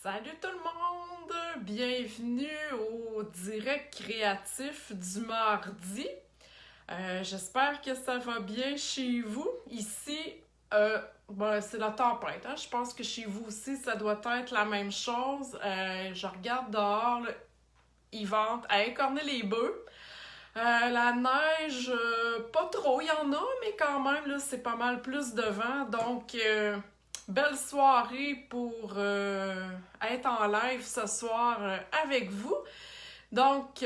Salut tout le monde! Bienvenue au direct créatif du mardi. J'espère que ça va bien chez vous. Ici, c'est la tempête. Je pense que chez vous aussi, ça doit être la même chose. Je regarde dehors, là, il vente à écorner les bœufs. La neige, pas trop, il y en a, mais quand même, là, c'est pas mal plus de vent. Donc, belle soirée pour être en live ce soir avec vous. Donc,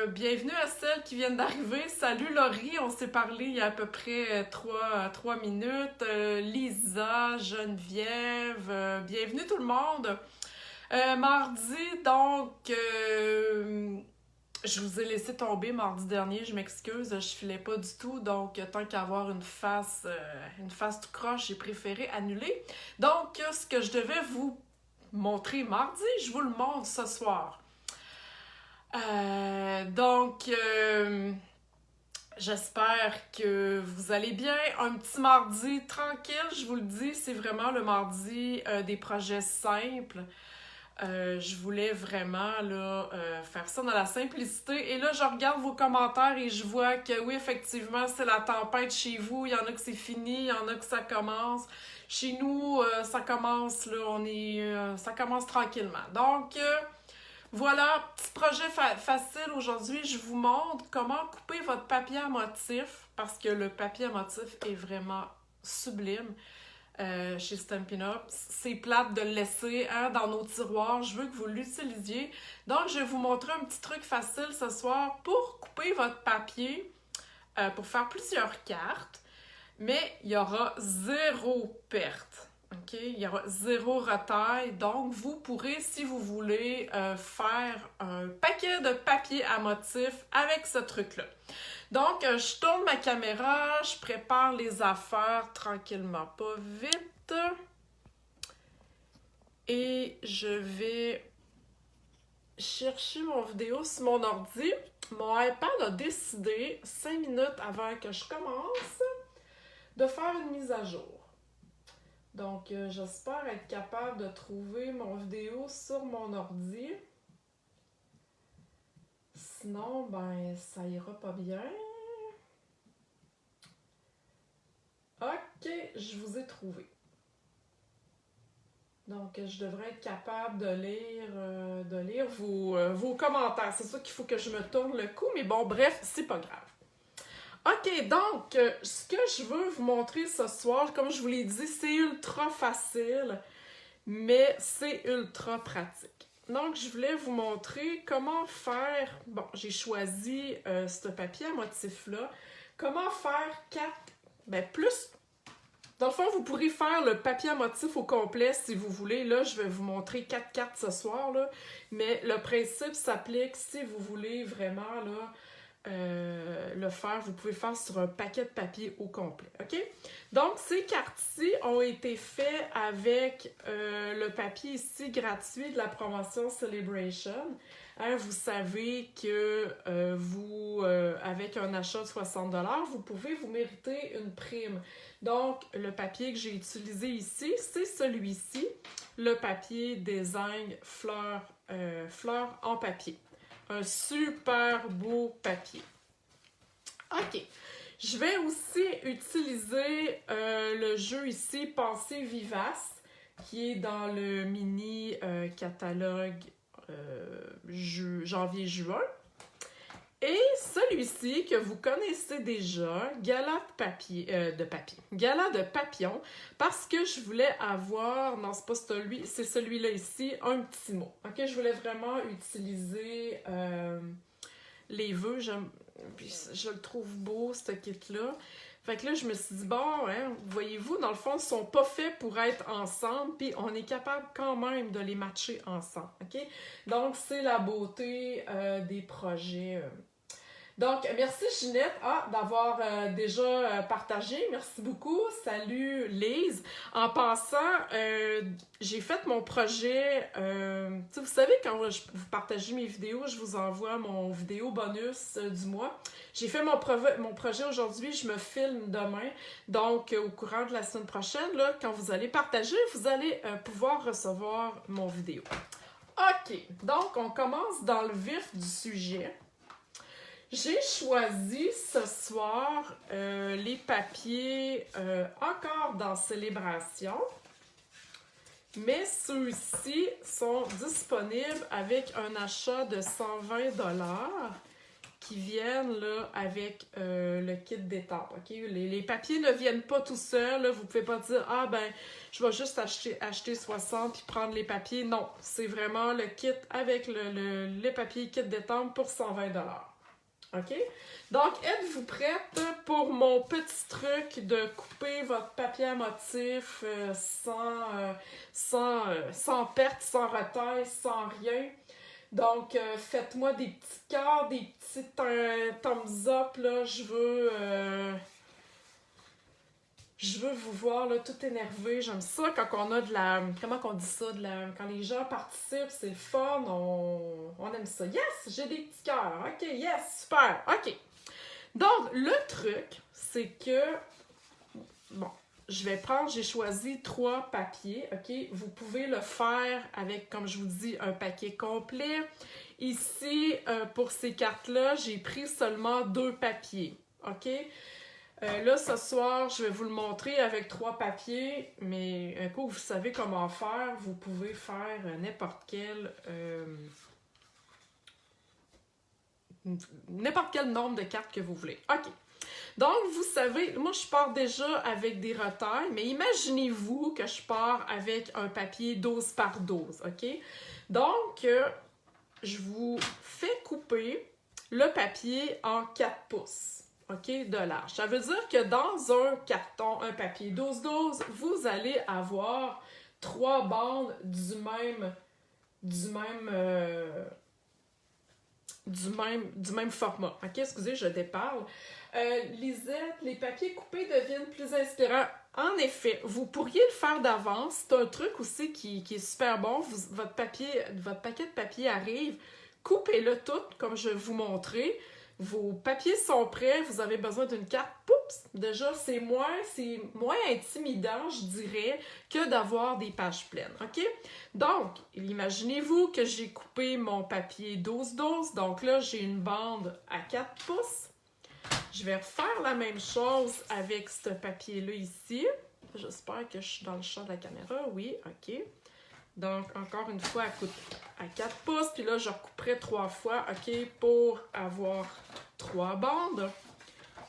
bienvenue à celles qui viennent d'arriver. Salut Laurie, on s'est parlé il y a à peu près 3 minutes. Lisa, Geneviève, bienvenue tout le monde. Mardi, donc, je vous ai laissé tomber mardi dernier, je m'excuse, je filais pas du tout, donc tant qu'à avoir une face tout croche, j'ai préféré annuler. Donc, ce que je devais vous montrer mardi, je vous le montre ce soir. J'espère que vous allez bien. Un petit mardi tranquille, je vous le dis, c'est vraiment le mardi des projets simples. Je voulais vraiment faire ça dans la simplicité. Et là, je regarde vos commentaires et je vois que oui, effectivement, c'est la tempête chez vous. Il y en a que c'est fini, il y en a que ça commence. Chez nous, ça commence, là, ça commence tranquillement. Donc, voilà, petit projet facile aujourd'hui. Je vous montre comment couper votre papier à motif parce que le papier à motif est vraiment sublime. Chez Stampin' Up. C'est plate de le laisser dans nos tiroirs. Je veux que vous l'utilisiez. Donc, je vais vous montrer un petit truc facile ce soir pour couper votre papier, pour faire plusieurs cartes, mais il y aura zéro perte. OK? Il y aura zéro retaille. Donc, vous pourrez, si vous voulez, faire un paquet de papier à motif avec ce truc-là. Donc, je tourne ma caméra, je prépare les affaires tranquillement, pas vite. Et je vais chercher mon vidéo sur mon ordi. Mon iPad a décidé, 5 minutes avant que je commence, de faire une mise à jour. Donc, j'espère être capable de trouver mon vidéo sur mon ordi. Sinon, ben, ça ira pas bien. OK, je vous ai trouvé. Donc, je devrais être capable de lire vos commentaires. C'est ça qu'il faut que je me tourne le cou, mais bon, bref, c'est pas grave. OK, donc, ce que je veux vous montrer ce soir, comme je vous l'ai dit, c'est ultra facile, mais c'est ultra pratique. Donc, je voulais vous montrer comment faire... Bon, j'ai choisi ce papier à motif-là. Comment faire 4... plus... Dans le fond, vous pourrez faire le papier à motif au complet si vous voulez. Là, je vais vous montrer 4 cartes ce soir, là. Mais le principe s'applique si vous voulez vraiment le faire. Vous pouvez faire sur un paquet de papier au complet. OK? Donc, ces cartes-ci ont été faites avec le papier ici gratuit de la promotion Celebration. Vous savez que avec un achat de 60$, vous pouvez vous mériter une prime. Donc, le papier que j'ai utilisé ici, c'est celui-ci, le papier design fleurs en papier. Un super beau papier. OK. Je vais aussi utiliser le jeu ici, Pensée vivace, qui est dans le mini catalogue janvier-juin. Et celui-ci que vous connaissez déjà, Gala de papillon, parce que je voulais avoir, non c'est pas celui, c'est celui-là ici, un petit mot. Ok, je voulais vraiment utiliser les vœux, je le trouve beau ce kit-là. Fait que là, je me suis dit, bon, voyez-vous, dans le fond, ils sont pas faits pour être ensemble, puis on est capable quand même de les matcher ensemble, OK? Donc, c'est la beauté des projets Donc, merci Ginette d'avoir déjà partagé. Merci beaucoup. Salut Lise. En passant, j'ai fait mon projet. Vous savez, quand vous partagez mes vidéos, je vous envoie mon vidéo bonus du mois. J'ai fait mon projet aujourd'hui. Je me filme demain. Donc, au courant de la semaine prochaine, là, quand vous allez partager, vous allez pouvoir recevoir mon vidéo. OK. Donc, on commence dans le vif du sujet. J'ai choisi ce soir les papiers encore dans Célébration, mais ceux-ci sont disponibles avec un achat de 120 $ qui viennent là, avec le kit d'étape. Okay? Les papiers ne viennent pas tout seuls. Là. Vous ne pouvez pas dire « Ah ben, je vais juste acheter 60 et prendre les papiers. » Non, c'est vraiment le kit avec les papiers kit d'étape pour 120 $. OK? Donc, êtes-vous prête pour mon petit truc de couper votre papier à motif sans perte, sans retaille, sans rien? Donc, faites-moi des petits cœurs, des petits thumbs up, là. Je veux vous voir là, tout énervé. J'aime ça quand on a de la... Comment qu'on dit ça? Quand les gens participent, c'est le fun. On aime ça. Yes! J'ai des petits cœurs. OK, yes! Super! OK. Donc, le truc, c'est que... Bon, j'ai choisi 3 papiers. OK? Vous pouvez le faire avec, comme je vous dis, un paquet complet. Ici, pour ces cartes-là, j'ai pris seulement 2 papiers. OK? Là, ce soir, je vais vous le montrer avec 3 papiers, mais un coup, vous savez comment faire, vous pouvez faire n'importe quel nombre de cartes que vous voulez. OK. Donc, vous savez, moi, je pars déjà avec des retailles, mais imaginez-vous que je pars avec un papier 12 par 12, OK? Donc, je vous fais couper le papier en 4 pouces. OK, de large. Ça veut dire que dans un carton, un papier 12-12, vous allez avoir 3 bandes du même format. OK, excusez, je déparle. Lisette, les papiers coupés deviennent plus inspirants. En effet, vous pourriez le faire d'avance. C'est un truc aussi qui est super bon. Votre paquet de papier arrive. Coupez-le tout, comme je vais vous montrer. Vos papiers sont prêts, vous avez besoin d'une carte. Poups! Déjà, c'est moins intimidant, je dirais, que d'avoir des pages pleines. OK? Donc, imaginez-vous que j'ai coupé mon papier 12-12. Donc là, j'ai une bande à 4 pouces. Je vais refaire la même chose avec ce papier-là ici. J'espère que je suis dans le champ de la caméra. Oui, OK. Donc, encore une fois, à 4 pouces. Puis là, je recouperai 3 fois, OK, pour avoir 3 bandes.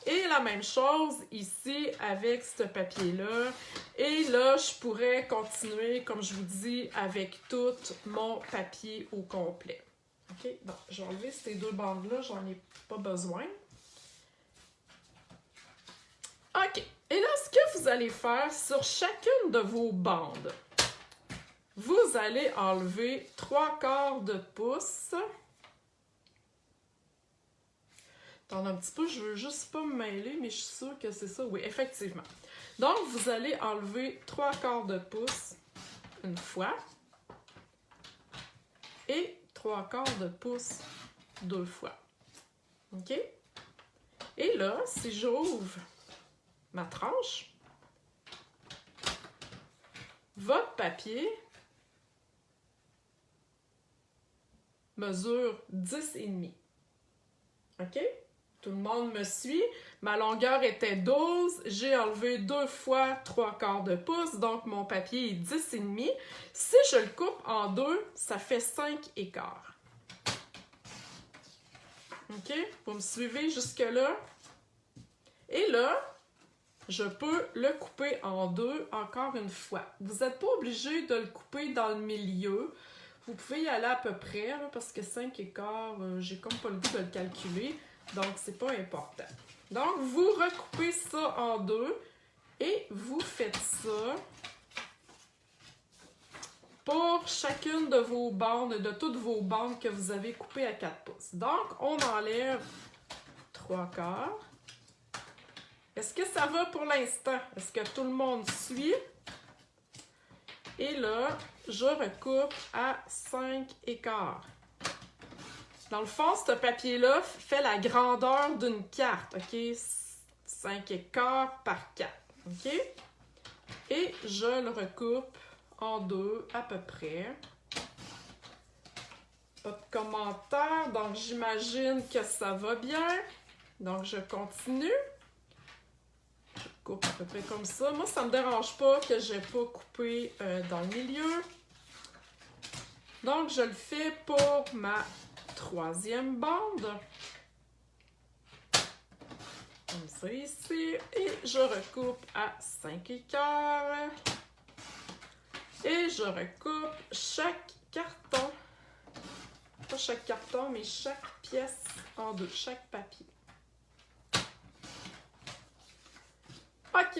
Et la même chose ici avec ce papier-là. Et là, je pourrais continuer, comme je vous dis, avec tout mon papier au complet. OK, bon, je vais enlever ces 2 bandes-là, j'en ai pas besoin. OK, et là, ce que vous allez faire sur chacune de vos bandes, vous allez enlever 3/4 de pouce. Attends un petit peu, je veux juste pas me mêler, mais je suis sûre que c'est ça. Oui, effectivement. Donc, vous allez enlever 3/4 de pouce une fois et 3/4 de pouce 2 fois. OK? Et là, si j'ouvre ma tranche, votre papier mesure 10,5. OK? Tout le monde me suit. Ma longueur était 12. J'ai enlevé 2 fois 3/4 de pouce. Donc, mon papier est 10,5. Si je le coupe en 2, ça fait 5/4. OK? Vous me suivez jusque-là? Et là, je peux le couper en 2 encore une fois. Vous n'êtes pas obligé de le couper dans le milieu. Vous pouvez y aller à peu près, là, parce que 5/4, j'ai comme pas le goût de le calculer, donc c'est pas important. Donc, vous recoupez ça en 2 et vous faites ça pour chacune de vos bandes, de toutes vos bandes que vous avez coupées à 4 pouces. Donc, on enlève 3/4. Est-ce que ça va pour l'instant? Est-ce que tout le monde suit? Et là, je recoupe à 5/4. Dans le fond, ce papier-là fait la grandeur d'une carte, OK? 5/4 par 4, OK? Et je le recoupe en deux à peu près. Pas de commentaires, donc j'imagine que ça va bien. Donc, je continue. Je coupe à peu près comme ça. Moi, ça me dérange pas que j'ai pas coupé dans le milieu. Donc, je le fais pour ma troisième bande. Comme ça ici. Et je recoupe à 5/4. Et je recoupe chaque carton. Pas chaque carton, mais chaque pièce en deux, chaque papier. OK.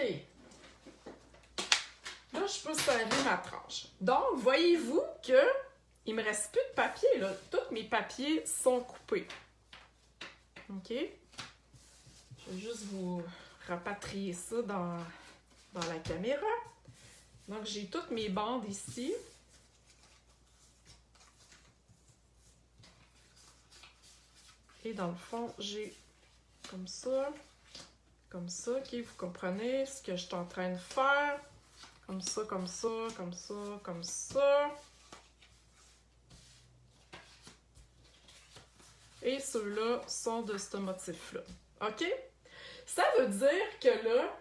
Là, je peux serrer ma tranche. Donc, voyez-vous que il me reste plus de papier, là. Tous mes papiers sont coupés. OK? Je vais juste vous rapatrier ça dans la caméra. Donc, j'ai toutes mes bandes ici. Et dans le fond, j'ai comme ça, OK? Vous comprenez ce que je suis en train de faire? Comme ça, comme ça, comme ça, comme ça. Et ceux-là sont de ce motif-là. OK? Ça veut dire que là,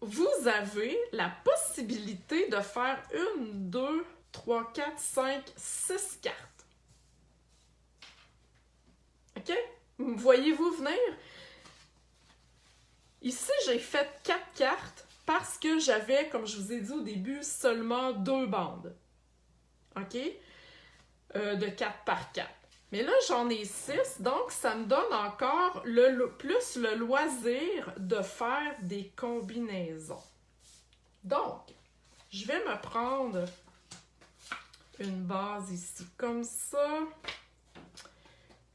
vous avez la possibilité de faire 1, 2, 3, 4, 5, 6 cartes. OK? Voyez-vous venir? Ici, j'ai fait 4 cartes parce que j'avais, comme je vous ai dit au début, seulement 2 bandes. OK? De 4 par 4. Mais là, j'en ai 6, donc ça me donne encore plus le loisir de faire des combinaisons. Donc, je vais me prendre une base ici comme ça.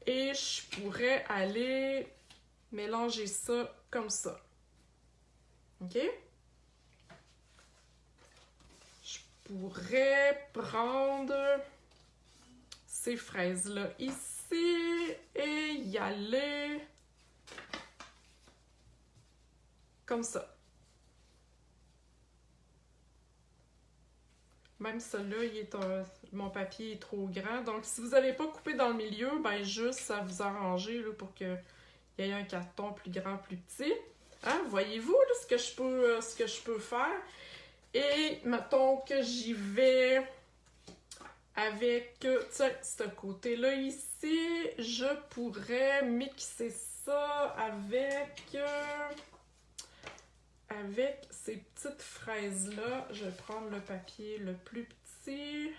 Et je pourrais aller mélanger ça comme ça. OK? Je pourrais prendre ces fraises-là ici et y aller comme ça. Même celui-là, mon papier est trop grand. Donc, si vous n'avez pas coupé dans le milieu, ben juste à vous arranger là, pour qu'il y ait un carton plus grand, plus petit. Hein? Voyez-vous là, ce que je peux faire? Et mettons que j'y vais avec ce côté-là ici. Je pourrais mixer ça avec ces petites fraises-là. Je vais prendre le papier le plus petit.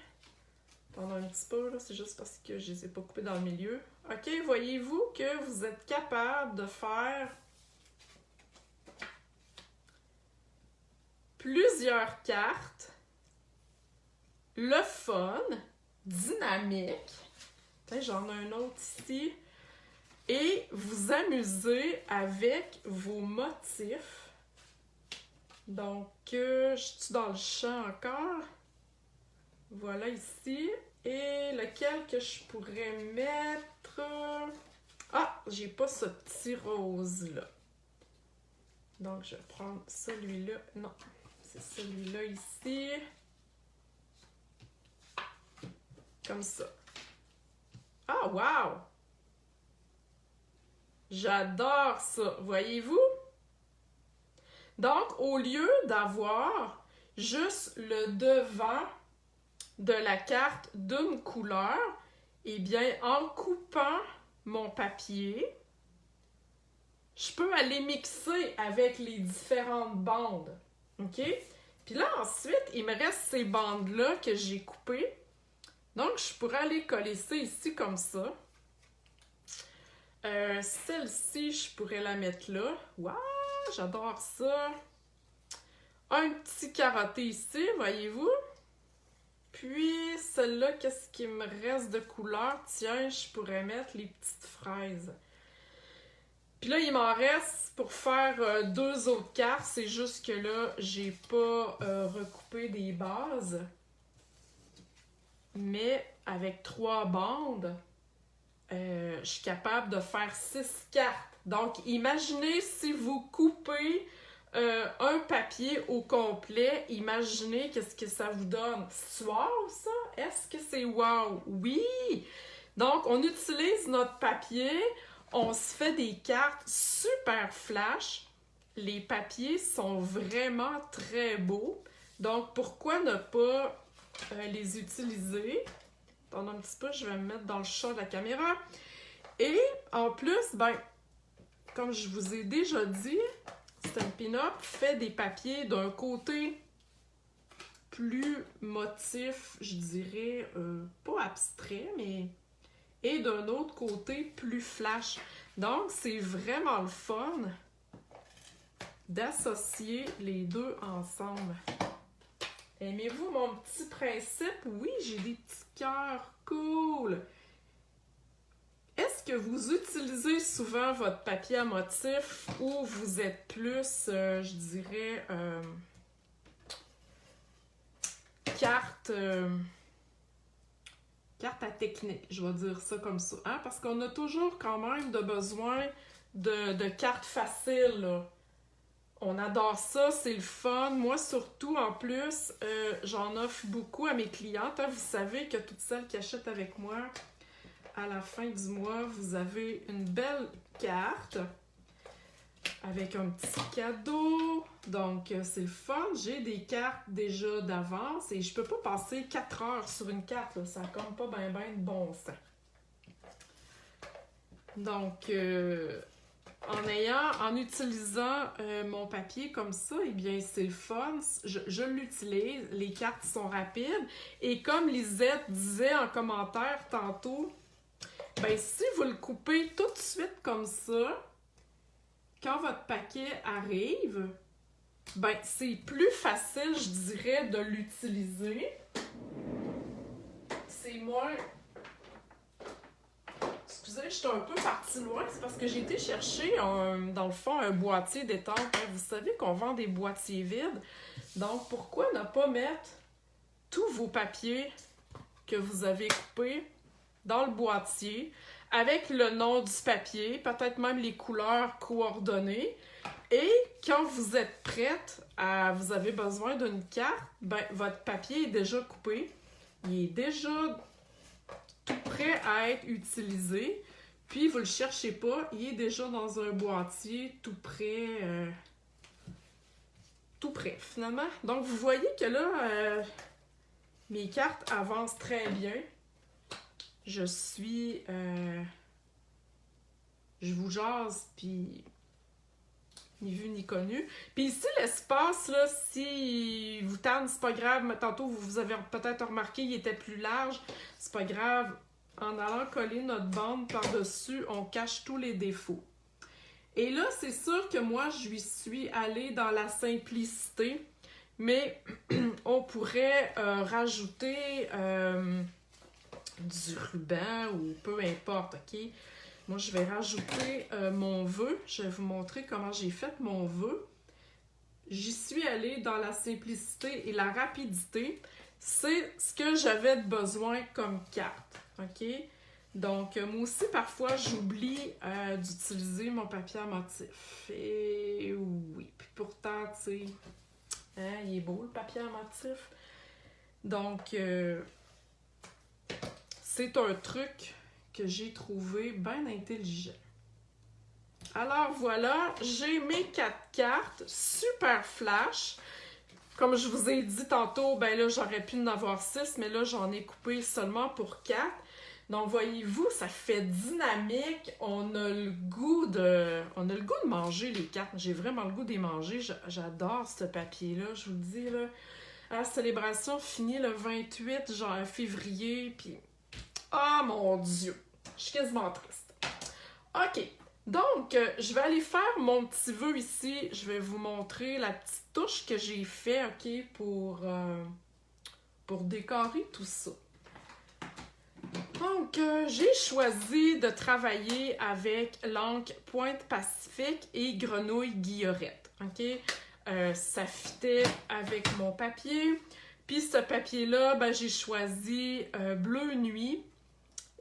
Attendez un petit peu, là, c'est juste parce que je ne les ai pas coupés dans le milieu. OK, voyez-vous que vous êtes capable de faire plusieurs cartes, le fun, dynamique. J'en ai un autre ici. Et vous amuser avec vos motifs. Donc, je suis dans le champ encore. Voilà ici. Et lequel que je pourrais mettre? Ah, j'ai pas ce petit rose-là. Donc, je vais prendre celui-là. Non, c'est celui-là ici. Comme ça. Ah, wow! J'adore ça. Voyez-vous? Donc, au lieu d'avoir juste le devant de la carte d'une couleur, eh bien, en coupant mon papier, je peux aller mixer avec les différentes bandes. OK? Puis là, ensuite, il me reste ces bandes-là que j'ai coupées. Donc, je pourrais aller coller ça ici comme ça. Celle-ci, je pourrais la mettre là. Waouh! J'adore ça! Un petit carotté ici, voyez-vous? Puis, celle-là, qu'est-ce qui me reste de couleur? Tiens, je pourrais mettre les petites fraises. Puis là, il m'en reste pour faire 2 autres cartes. C'est juste que là, j'ai pas recoupé des bases. Mais avec 3 bandes, je suis capable de faire 6 cartes. Donc, imaginez si vous coupez un papier au complet, imaginez qu'est-ce que ça vous donne. C'est wow, ça? Est-ce que c'est wow? Oui! Donc, on utilise notre papier, on se fait des cartes super flash. Les papiers sont vraiment très beaux. Donc, pourquoi ne pas les utiliser? Attends un petit peu, je vais me mettre dans le champ de la caméra. Et en plus, ben, comme je vous ai déjà dit, Stampin' Up fait des papiers d'un côté plus motif, je dirais, pas abstrait, mais... et d'un autre côté plus flash. Donc, c'est vraiment le fun d'associer les deux ensemble. Aimez-vous mon petit principe? Oui, j'ai des petits cœurs cool! Est-ce que vous utilisez souvent votre papier à motif ou vous êtes plus, je dirais, carte à technique, je vais dire ça comme ça. Hein? Parce qu'on a toujours quand même besoin de cartes faciles, là. On adore ça, c'est le fun. Moi, surtout, en plus, j'en offre beaucoup à mes clientes. Hein? Vous savez que toutes celles qui achètent avec moi, à la fin du mois, vous avez une belle carte avec un petit cadeau. Donc, c'est le fun. J'ai des cartes déjà d'avance et je peux pas passer 4 heures sur une carte. Là. Ça n'a comme pas ben de bon sens. Donc, en utilisant mon papier comme ça, eh bien, c'est le fun. Je l'utilise. Les cartes sont rapides. Et comme Lisette disait en commentaire tantôt, ben, si vous le coupez tout de suite comme ça, quand votre paquet arrive, ben, c'est plus facile, je dirais, de l'utiliser. C'est moins... Excusez, je suis un peu partie loin, c'est parce que j'ai été chercher, dans le fond, un boîtier d'étampe. Vous savez qu'on vend des boîtiers vides. Donc, pourquoi ne pas mettre tous vos papiers que vous avez coupés dans le boîtier, avec le nom du papier, peut-être même les couleurs coordonnées. Et quand vous êtes prête, vous avez besoin d'une carte, ben, votre papier est déjà coupé. Il est déjà tout prêt à être utilisé. Puis, vous ne le cherchez pas, il est déjà dans un boîtier tout prêt. Tout prêt, finalement. Donc, vous voyez que là, mes cartes avancent très bien. Je suis... je vous jase, puis ni vu ni connu. Puis ici, l'espace, là, si vous tanne, c'est pas grave. Tantôt, vous avez peut-être remarqué, il était plus large. C'est pas grave. En allant coller notre bande par-dessus, on cache tous les défauts. Et là, c'est sûr que moi, je suis allée dans la simplicité, mais on pourrait rajouter... du ruban ou peu importe, ok? Moi, je vais rajouter mon vœu. Je vais vous montrer comment j'ai fait mon vœu. J'y suis allée dans la simplicité et la rapidité. C'est ce que j'avais besoin comme carte, ok? Donc, moi aussi, parfois, j'oublie d'utiliser mon papier à motif. Et oui, puis pourtant, tu sais, hein, il est beau, le papier à motif. Donc... c'est un truc que j'ai trouvé bien intelligent. Alors voilà, j'ai mes 4 cartes, super flash. Comme je vous ai dit tantôt, ben là, j'aurais pu en avoir 6, mais là, j'en ai coupé seulement pour 4. Donc, voyez-vous, ça fait dynamique. On a le goût de manger les cartes. J'ai vraiment le goût de les manger. J'adore ce papier-là, je vous le dis, là. La célébration finit le 28 février, puis... oh mon Dieu! Je suis quasiment triste. OK. Donc, je vais aller faire mon petit vœu ici. Je vais vous montrer la petite touche que j'ai fait, OK, pour pour décorer tout ça. Donc, j'ai choisi de travailler avec l'encre Pointe Pacifique et Grenouille Guillerette. OK? Ça fitait avec mon papier. Puis ce papier-là, ben, j'ai choisi bleu nuit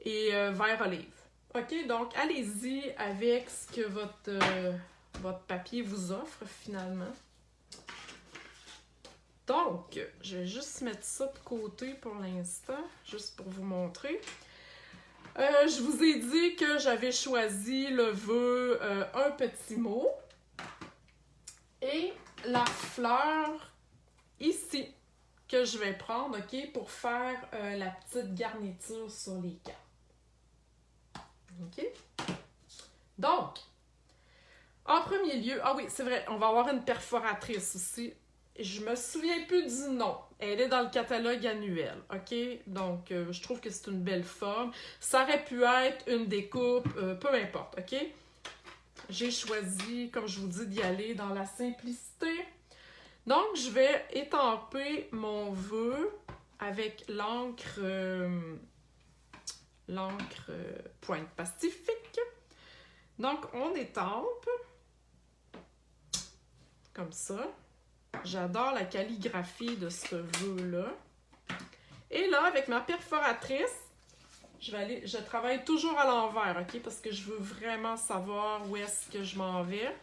et vert olive. OK? Donc, allez-y avec ce que votre papier vous offre finalement. Donc, je vais juste mettre ça de côté pour l'instant, juste pour vous montrer. Je vous ai dit que j'avais choisi le vœu un petit mot et la fleur ici que je vais prendre, OK, pour faire la petite garniture sur les cartes. OK? Donc, en premier lieu, ah oui, c'est vrai, on va avoir une perforatrice aussi. Je me souviens plus du nom. Elle est dans le catalogue annuel, OK? Donc, je trouve que c'est une belle forme. Ça aurait pu être une découpe, peu importe, OK? J'ai choisi, comme je vous dis, d'y aller dans la simplicité. Donc, je vais étamper mon vœu avec l'encre Pointe Pacifique. Donc, on étampe comme ça. J'adore la calligraphie de ce vœu-là. Et là, avec ma perforatrice, je travaille toujours à l'envers, OK? Parce que je veux vraiment savoir où est-ce que je m'en vais.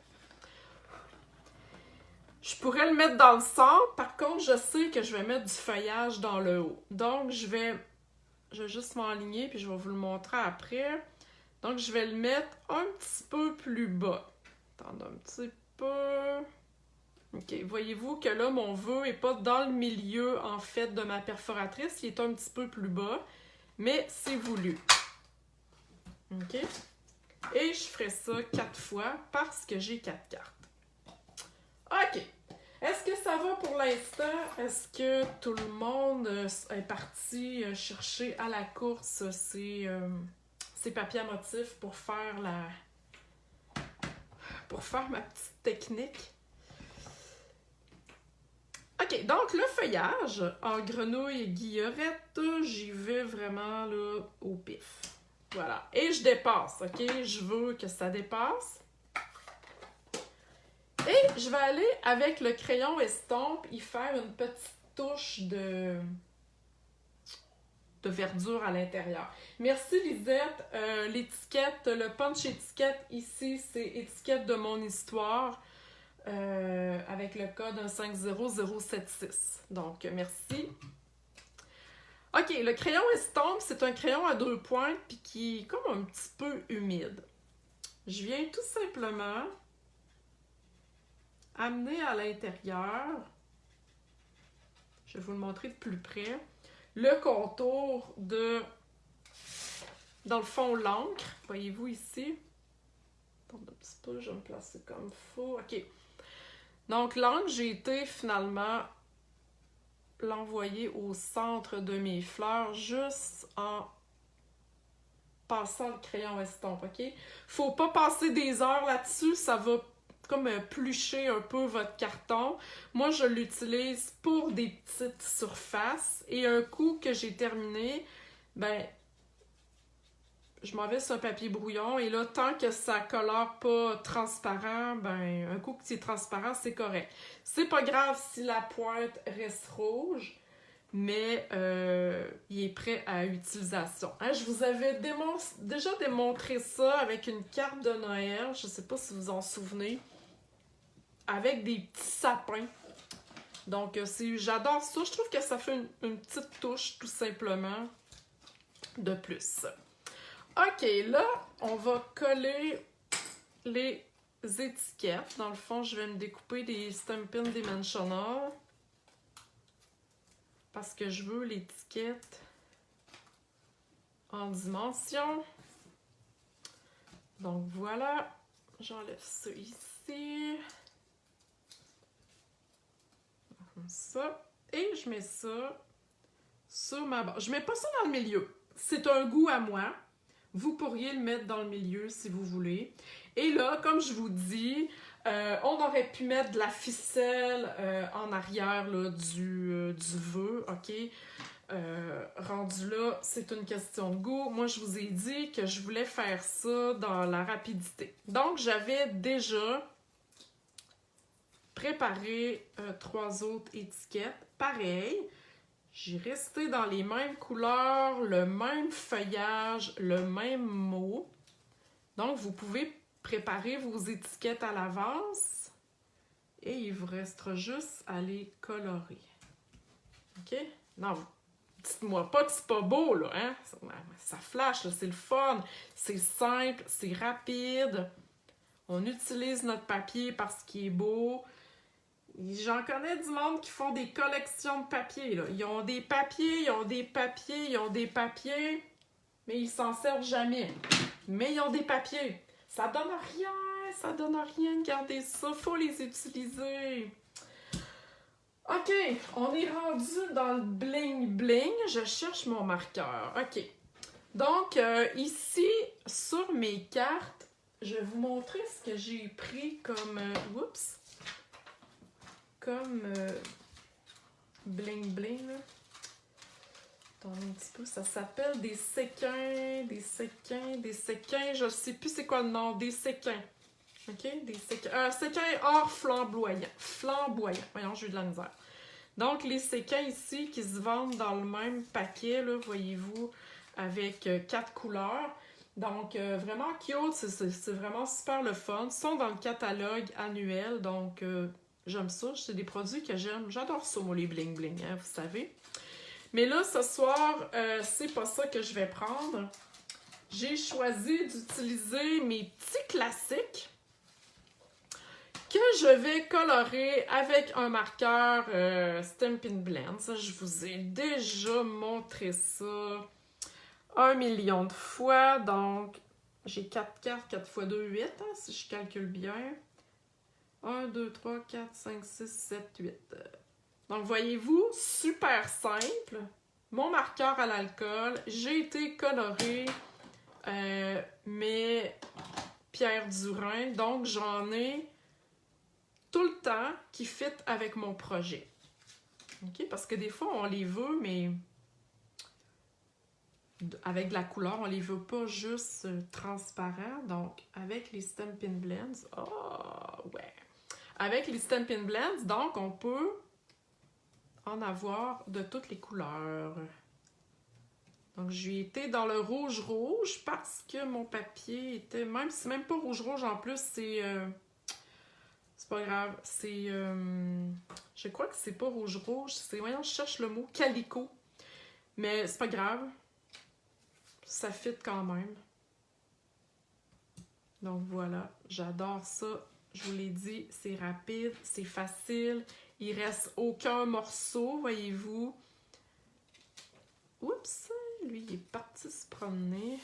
Je pourrais le mettre dans le centre. Par contre, je sais que je vais mettre du feuillage dans le haut. Donc, je vais juste m'enligner, puis je vais vous le montrer après. Donc, je vais le mettre un petit peu plus bas. Attendez un petit peu... OK, voyez-vous que là, mon vœu n'est pas dans le milieu, en fait, de ma perforatrice. Il est un petit peu plus bas, mais c'est voulu. OK? Et je ferai ça 4 fois parce que j'ai 4 cartes. OK. Est-ce que ça va pour l'instant? Est-ce que tout le monde est parti chercher à la course ses papiers à motifs pour faire ma petite technique? OK, donc le feuillage en grenouille et guillerette, j'y vais vraiment là au pif. Voilà. Et je dépasse, OK? Je veux que ça dépasse. Et je vais aller avec le crayon estompe y faire une petite touche de verdure à l'intérieur. Merci Lisette. L'étiquette, le punch étiquette ici, c'est étiquette de mon histoire. Avec le code 150076. Donc, merci. OK, le crayon estompe, c'est un crayon à 2 pointes puis qui est comme un petit peu humide. Je viens tout simplement amener à l'intérieur, je vais vous le montrer de plus près, le contour de, dans le fond, l'encre. Voyez-vous ici? Attendez un petit peu, je vais me placer comme il faut. OK. Donc, l'encre, j'ai été finalement l'envoyer au centre de mes fleurs juste en passant le crayon estompe, OK? Faut pas passer des heures là-dessus, ça va comme plucher un peu votre carton. Moi, je l'utilise pour des petites surfaces et un coup que j'ai terminé, ben, je m'en vais sur un papier brouillon et là, tant que ça colore pas transparent, ben, un coup que c'est transparent, c'est correct. C'est pas grave si la pointe reste rouge, mais il est prêt à utilisation. Hein, je vous avais déjà démontré ça avec une carte de Noël, je sais pas si vous en souvenez, avec des petits sapins. Donc, j'adore ça. Je trouve que ça fait une petite touche, tout simplement, de plus. OK, là, on va coller les étiquettes. Dans le fond, je vais me découper des Stampin' Dimensional parce que je veux l'étiquette en dimension. Donc, voilà. J'enlève ça ici. Comme ça. Et je mets ça sur ma base. Je mets pas ça dans le milieu. C'est un goût à moi. Vous pourriez le mettre dans le milieu si vous voulez. Et là, comme je vous dis, On aurait pu mettre de la ficelle en arrière là, du vœu, ok? Rendu là, c'est une question de goût. Moi, je vous ai dit que je voulais faire ça dans la rapidité. Donc, j'avais déjà préparé 3 autres étiquettes. Pareil, j'ai resté dans les mêmes couleurs, le même feuillage, le même mot. Donc, vous pouvez préparer vos étiquettes à l'avance et il vous restera juste à les colorer. OK? Non, dites-moi pas que c'est pas beau, là, hein? Ça flash, là, c'est le fun, c'est simple, c'est rapide. On utilise notre papier parce qu'il est beau. J'en connais du monde qui font des collections de papier, là. Ils ont des papiers, ils ont des papiers, ils ont des papiers, mais ils s'en servent jamais. Mais ils ont des papiers. Ça donne rien de garder ça, faut les utiliser. OK, on est rendu dans le bling-bling. Je cherche mon marqueur. OK. Donc, ici, sur mes cartes, je vais vous montrer ce que j'ai pris comme... comme bling-bling. Attendez un petit peu. Ça s'appelle des séquins. Je sais plus c'est quoi le nom. Des séquins. OK? Des séquins. Séquins or flamboyant. Voyons, j'ai eu de la misère. Donc, les séquins ici qui se vendent dans le même paquet, là, voyez-vous, avec 4 couleurs. Donc, vraiment cute, c'est vraiment super le fun. Ils sont dans le catalogue annuel, donc j'aime ça. C'est des produits que j'aime. J'adore ça, moi, les bling-bling, hein, vous savez. Mais là, ce soir, c'est pas ça que je vais prendre. J'ai choisi d'utiliser mes petits classiques que je vais colorer avec un marqueur Stampin' Blend. Ça, je vous ai déjà montré ça 1 million de fois. Donc, j'ai 4 cartes, 4 x 2, 8, hein, si je calcule bien. 1, 2, 3, 4, 5, 6, 7, 8. Donc, voyez-vous, super simple. Mon marqueur à l'alcool. J'ai été colorer mes pierres Durin. Donc, j'en ai tout le temps qui fit avec mon projet. OK? Parce que des fois, on les veut, mais avec de la couleur, on les veut pas juste transparents. Donc, avec les Stampin' Blends, oh, ouais! Avec les Stampin' Blends, donc, on peut en avoir de toutes les couleurs. Donc, j'ai été dans le rouge-rouge parce que mon papier était... Même si c'est même pas rouge-rouge, en plus, c'est... c'est pas grave. C'est... je crois que c'est pas rouge-rouge. C'est... Voyons, je cherche le mot. Calico. Mais c'est pas grave. Ça fit quand même. Donc, voilà. J'adore ça. Je vous l'ai dit, c'est rapide, c'est facile. Il reste aucun morceau, voyez-vous. Oups! Lui, il est parti se promener.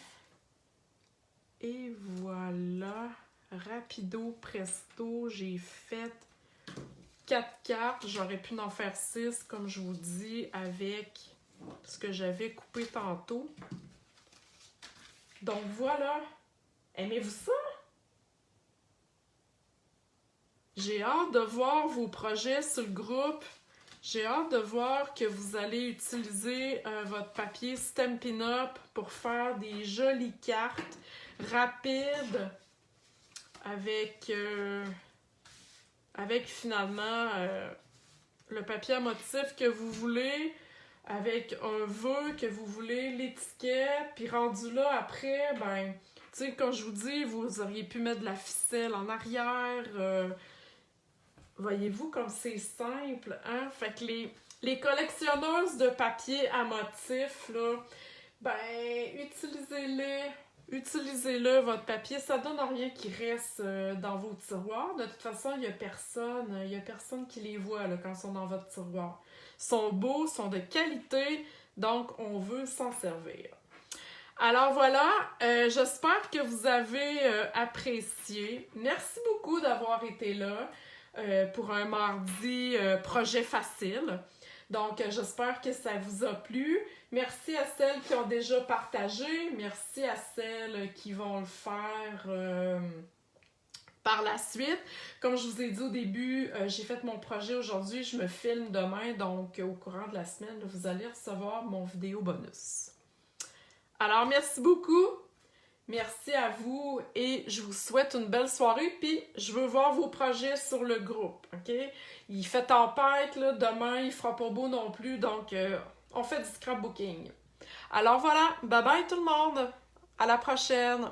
Et voilà. Rapido, presto, j'ai fait 4 cartes. J'aurais pu en faire 6, comme je vous dis, avec ce que j'avais coupé tantôt. Donc voilà. Aimez-vous ça? J'ai hâte de voir vos projets sur le groupe. J'ai hâte de voir que vous allez utiliser votre papier Stampin' Up pour faire des jolies cartes rapides avec finalement le papier à motif que vous voulez, avec un vœu que vous voulez, l'étiquette, puis rendu là après, ben, tu sais, comme je vous dis, vous auriez pu mettre de la ficelle en arrière. Voyez-vous comme c'est simple, hein? Fait que les collectionneuses de papier à motif, là, ben, utilisez-le, votre papier. Ça donne rien qui reste dans vos tiroirs. De toute façon, il n'y a personne qui les voit là, quand ils sont dans votre tiroir. Ils sont beaux, sont de qualité, donc on veut s'en servir. Alors voilà, j'espère que vous avez apprécié. Merci beaucoup d'avoir été là. Pour un mardi projet facile. Donc, j'espère que ça vous a plu. Merci à celles qui ont déjà partagé. Merci à celles qui vont le faire Par la suite, comme je vous ai dit au début, j'ai fait mon projet aujourd'hui, je me filme demain, donc au courant de la semaine, vous allez recevoir mon vidéo bonus. Alors, merci beaucoup, merci à vous et je vous souhaite une belle soirée, puis je veux voir vos projets sur le groupe, ok? Il fait tempête, là, demain, il fera pas beau non plus, donc on fait du scrapbooking. Alors voilà, bye bye tout le monde, à la prochaine!